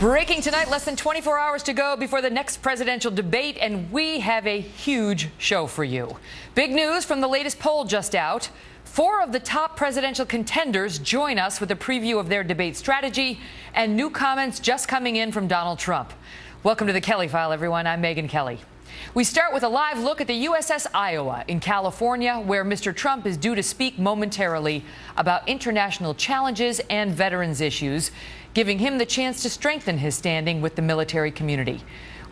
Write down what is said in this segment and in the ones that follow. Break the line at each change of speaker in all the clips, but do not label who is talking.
Breaking tonight, less than 24 hours to go before the next presidential debate, and we have a huge show for you. Big news from the latest poll just out. 4 of the top presidential contenders join us with a preview of their debate strategy and new comments just coming in from Donald Trump. Welcome to the Kelly File, everyone. I'm Megyn Kelly. We start with a live look at the USS Iowa in California, where Mr. Trump is due to speak momentarily about international challenges and veterans issues, giving him the chance to strengthen his standing with the military community.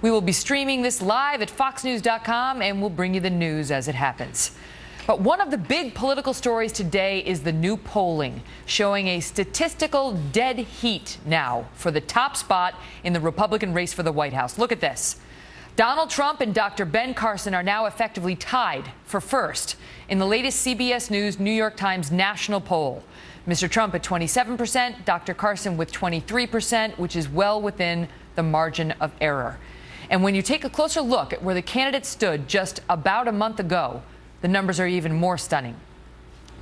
We will be streaming this live at foxnews.com, and we'll bring you the news as it happens. But one of the big political stories today is the new polling, showing a statistical dead heat now for the top spot in the Republican race for the White House. Look at this. Donald Trump and Dr. Ben Carson are now effectively tied for first in the latest CBS News New York Times national poll. Mr. Trump at 27%, Dr. Carson with 23%, which is well within the margin of error. And when you take a closer look at where the candidates stood just about a month ago, the numbers are even more stunning.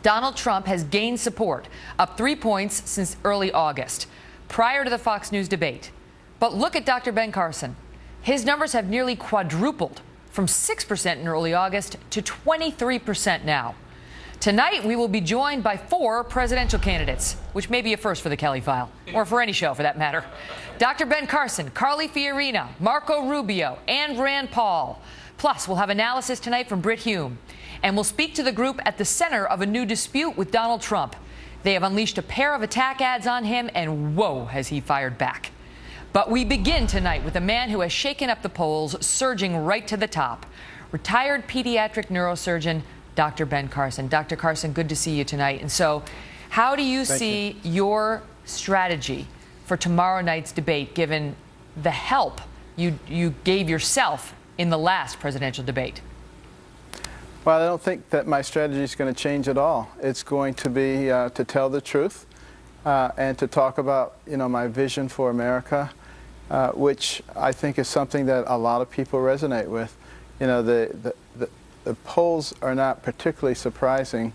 Donald Trump has gained support, up 3 points since early August, prior to the Fox News debate. But look at Dr. Ben Carson. His numbers have nearly quadrupled from 6% in early August to 23% now. Tonight, we will be joined by 4 presidential candidates, which may be a first for the Kelly File, or for any show for that matter. Dr. Ben Carson, Carly Fiorina, Marco Rubio, and Rand Paul. Plus, we'll have analysis tonight from Brit Hume. And we'll speak to the group at the center of a new dispute with Donald Trump. They have unleashed a pair of attack ads on him, and whoa, has he fired back. But we begin tonight with a man who has shaken up the polls, surging right to the top. Retired pediatric neurosurgeon, Dr. Ben Carson. Dr. Carson, good to see you tonight. And so, how do you see your strategy for tomorrow night's debate, given the help you gave yourself in the last presidential debate?
Well, I don't think that my strategy is going to change at all. It's going to be to tell the truth and to talk about, my vision for America, which I think is something that a lot of people resonate with. The polls are not particularly surprising,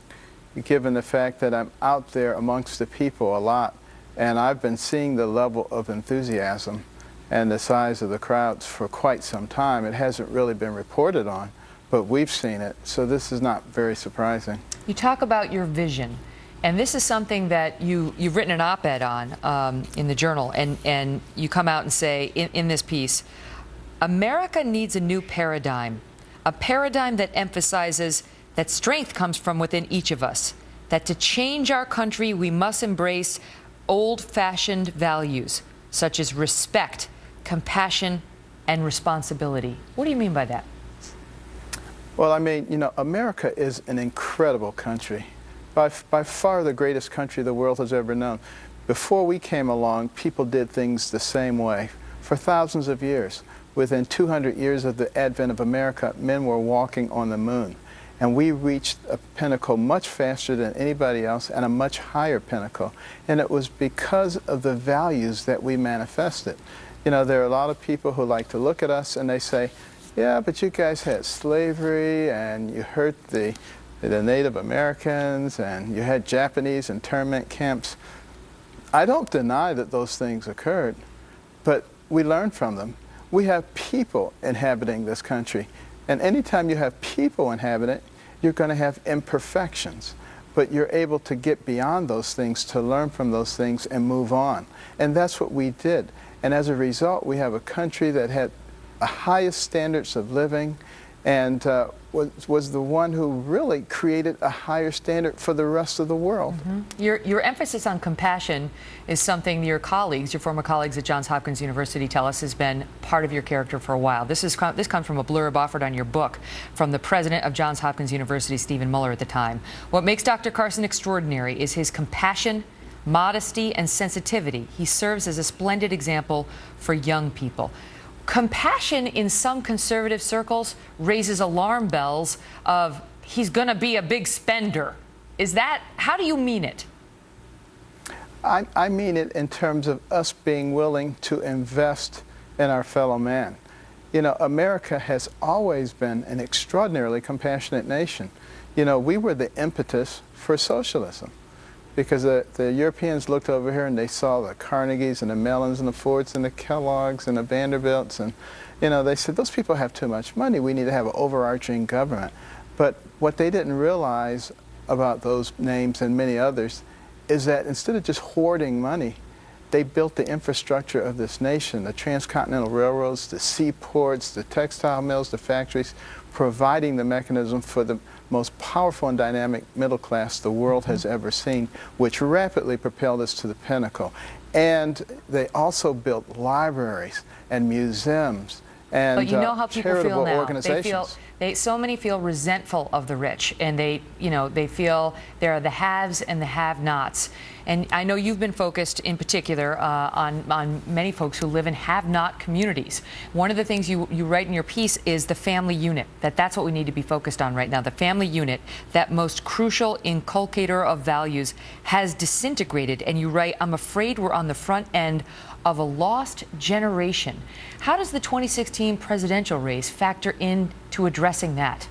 given the fact that I'm out there amongst the people a lot, and I've been seeing the level of enthusiasm and the size of the crowds for quite some time. It hasn't really been reported on, but we've seen it, so this is not very surprising. You
talk about your vision, and this is something that you've written an op-ed on in the Journal, and you come out and say in this piece, America needs a new paradigm, a paradigm that emphasizes that strength comes from within each of us, that to change our country, we must embrace old-fashioned values, such as respect, compassion, and responsibility. What do you mean by that?
Well, I mean, America is an incredible country, by far the greatest country the world has ever known. Before we came along, people did things the same way for thousands of years. Within 200 years of the advent of America, men were walking on the moon. And we reached a pinnacle much faster than anybody else, and a much higher pinnacle. And it was because of the values that we manifested. There are a lot of people who like to look at us and they say, yeah, but you guys had slavery, and you hurt the Native Americans, and you had Japanese internment camps. I don't deny that those things occurred, but we learned from them. We have people inhabiting this country, and anytime you have people inhabiting it, you're going to have imperfections, but you're able to get beyond those things, to learn from those things and move on. And that's what we did. And as a result, we have a country that had the highest standards of living, and was the one who really created a higher standard for the rest of the world.
Mm-hmm. Your emphasis on compassion is something your former colleagues at Johns Hopkins University tell us has been part of your character for a while. This comes from a blurb offered on your book from the president of Johns Hopkins University, Stephen Muller, at the time. What makes Dr. Carson extraordinary is his compassion, modesty, and sensitivity. He serves as a splendid example for young people. Compassion in some conservative circles raises alarm bells of he's going to be a big spender. How do you mean it?
I mean it in terms of us being willing to invest in our fellow man. America has always been an extraordinarily compassionate nation. We were the impetus for socialism. because the Europeans looked over here and they saw the Carnegies and the Mellons and the Fords and the Kellogg's and the Vanderbilts, and they said, those people have too much money. We need to have an overarching government. But what they didn't realize about those names and many others is that instead of just hoarding money, they built the infrastructure of this nation, the transcontinental railroads, the seaports, the textile mills, the factories, providing the mechanism for the most powerful and dynamic middle class the world has ever seen, which rapidly propelled us to the pinnacle. And they also built libraries and museums and
but you know how people
charitable
feel now.
organizations.
So many feel resentful of the rich, and they feel there are the haves and the have-nots. And I know you've been focused in particular on many folks who live in have-not communities. One of the things you write in your piece is the family unit, that's what we need to be focused on right now. The family unit, that most crucial inculcator of values, has disintegrated. And you write, I'm afraid we're on the front end of a lost generation. How does the 2016 presidential race factor into addressing that?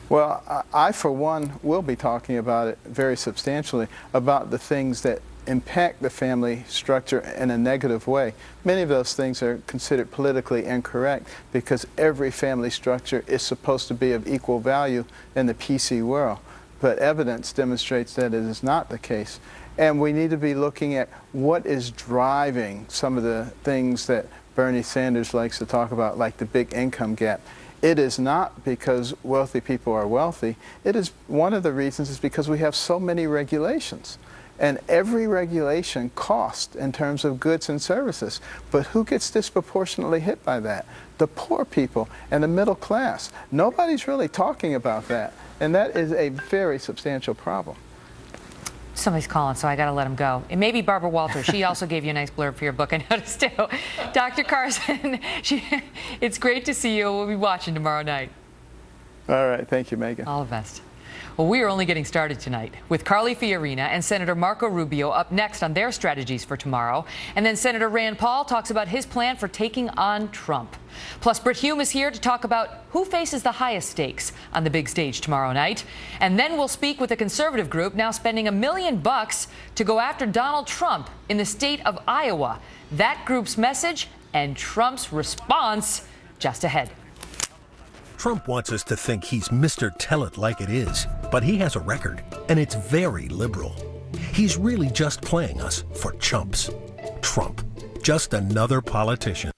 Well, I, for one, will be talking about it very substantially, about the things that impact the family structure in a negative way. Many of those things are considered politically incorrect because every family structure is supposed to be of equal value in the PC world. But evidence demonstrates that it is not the case. And we need to be looking at what is driving some of the things that Bernie Sanders likes to talk about, like the big income gap. It is not because wealthy people are wealthy. It is one of the reasons is because we have so many regulations. And every regulation costs in terms of goods and services. But who gets disproportionately hit by that? The poor people and the middle class. Nobody's really talking about that. And that is a very substantial problem.
Somebody's calling, so I got to let him go. It may be Barbara Walters. She also gave you a nice blurb for your book, I noticed, too. Dr. Carson, it's great to see you. We'll be watching tomorrow night.
All right. Thank you, Megan.
All the best. Well, we are only getting started tonight with Carly Fiorina and Senator Marco Rubio up next on their strategies for tomorrow. And then Senator Rand Paul talks about his plan for taking on Trump. Plus, Brit Hume is here to talk about who faces the highest stakes on the big stage tomorrow night. And then we'll speak with a conservative group now spending $1 million to go after Donald Trump in the state of Iowa. That group's message and Trump's response just ahead.
Trump wants us to think he's Mr. Tell It Like It Is, but he has a record, and it's very liberal. He's really just playing us for chumps. Trump, just another politician.